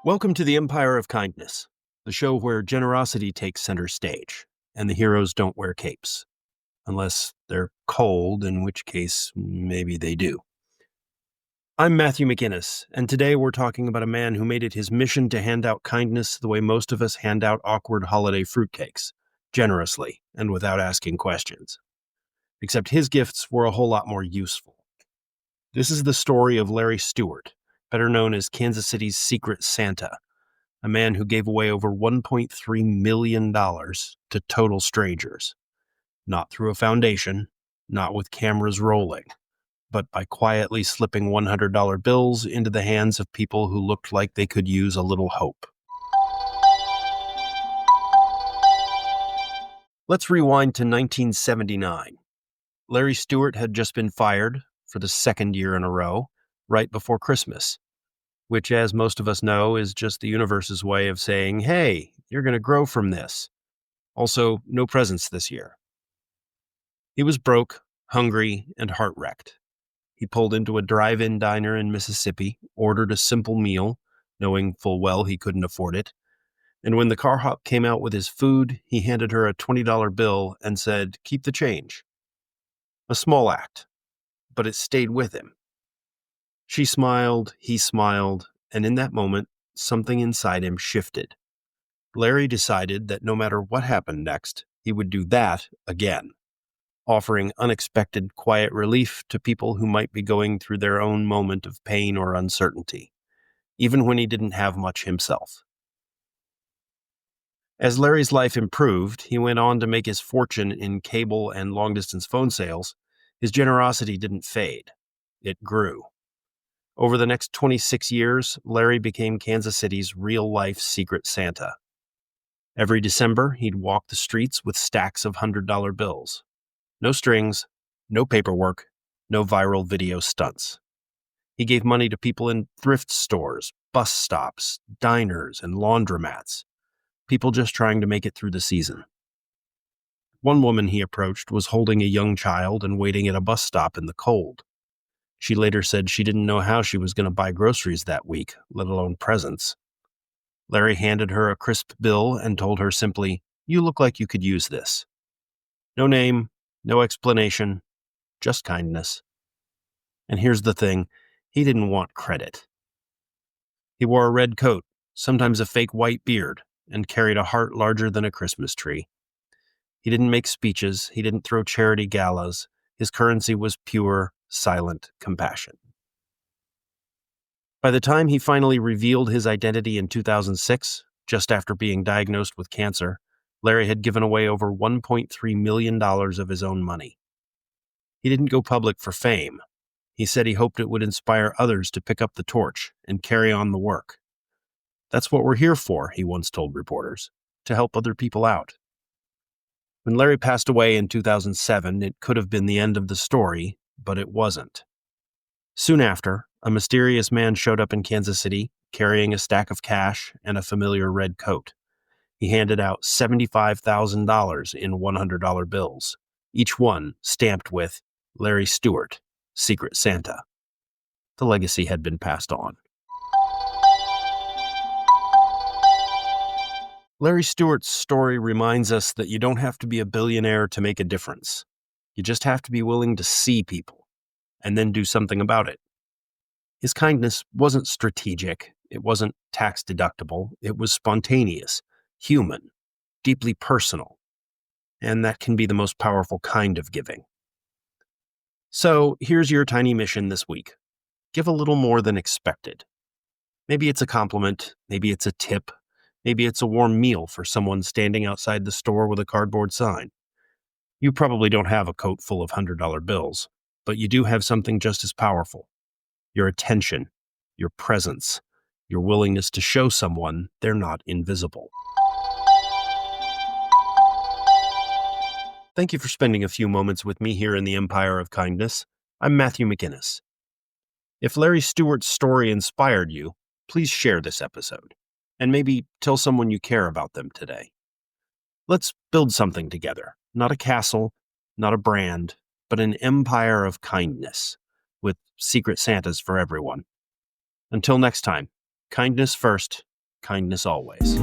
Welcome to the Empire of Kindness, the show where generosity takes center stage, and the heroes don't wear capes. Unless they're cold, in which case, maybe they do. I'm Matthew McInnis, and today we're talking about a man who made it his mission to hand out kindness the way most of us hand out awkward holiday fruitcakes, generously and without asking questions. Except his gifts were a whole lot more useful. This is the story of Larry Stewart, better known as Kansas City's Secret Santa, a man who gave away over $1.3 million to total strangers. Not through a foundation, not with cameras rolling, but by quietly slipping $100 bills into the hands of people who looked like they could use a little hope. Let's rewind to 1979. Larry Stewart had just been fired for the second year in a row, right before Christmas, which, as most of us know, is just the universe's way of saying, hey, you're going to grow from this. Also, no presents this year. He was broke, hungry, and heart-wrecked. He pulled into a drive-in diner in Mississippi, ordered a simple meal, knowing full well he couldn't afford it, and when the car hop came out with his food, he handed her a $20 bill and said, keep the change. A small act, but it stayed with him. She smiled, he smiled, and in that moment, something inside him shifted. Larry decided that no matter what happened next, he would do that again, offering unexpected, quiet relief to people who might be going through their own moment of pain or uncertainty, even when he didn't have much himself. As Larry's life improved, he went on to make his fortune in cable and long-distance phone sales. His generosity didn't fade. It grew. Over the next 26 years, Larry became Kansas City's real-life Secret Santa. Every December, he'd walk the streets with stacks of $100 bills. No strings, no paperwork, no viral video stunts. He gave money to people in thrift stores, bus stops, diners, and laundromats. People just trying to make it through the season. One woman he approached was holding a young child and waiting at a bus stop in the cold. She later said she didn't know how she was going to buy groceries that week, let alone presents. Larry handed her a crisp bill and told her simply, "You look like you could use this." No name, no explanation, just kindness. And here's the thing, he didn't want credit. He wore a red coat, sometimes a fake white beard, and carried a heart larger than a Christmas tree. He didn't make speeches, he didn't throw charity galas. His currency was pure, silent compassion. By the time he finally revealed his identity in 2006, just after being diagnosed with cancer, Larry had given away over $1.3 million of his own money. He didn't go public for fame. He said he hoped it would inspire others to pick up the torch and carry on the work. That's what we're here for, he once told reporters, to help other people out. When Larry passed away in 2007, it could have been the end of the story, but it wasn't. Soon after, a mysterious man showed up in Kansas City, carrying a stack of cash and a familiar red coat. He handed out $75,000 in $100 bills, each one stamped with Larry Stewart, Secret Santa. The legacy had been passed on. Larry Stewart's story reminds us that you don't have to be a billionaire to make a difference. You just have to be willing to see people, and then do something about it. His kindness wasn't strategic, it wasn't tax deductible, it was spontaneous, human, deeply personal, and that can be the most powerful kind of giving. So here's your tiny mission this week. Give a little more than expected. Maybe it's a compliment, maybe it's a tip, maybe it's a warm meal for someone standing outside the store with a cardboard sign. You probably don't have a coat full of $100 bills, but you do have something just as powerful. Your attention, your presence, your willingness to show someone they're not invisible. Thank you for spending a few moments with me here in the Empire of Kindness. I'm Matthew McInnis. If Larry Stewart's story inspired you, please share this episode, and maybe tell someone you care about them today. Let's build something together, not a castle, not a brand, but an empire of kindness, with secret Santas for everyone. Until next time, kindness first, kindness always.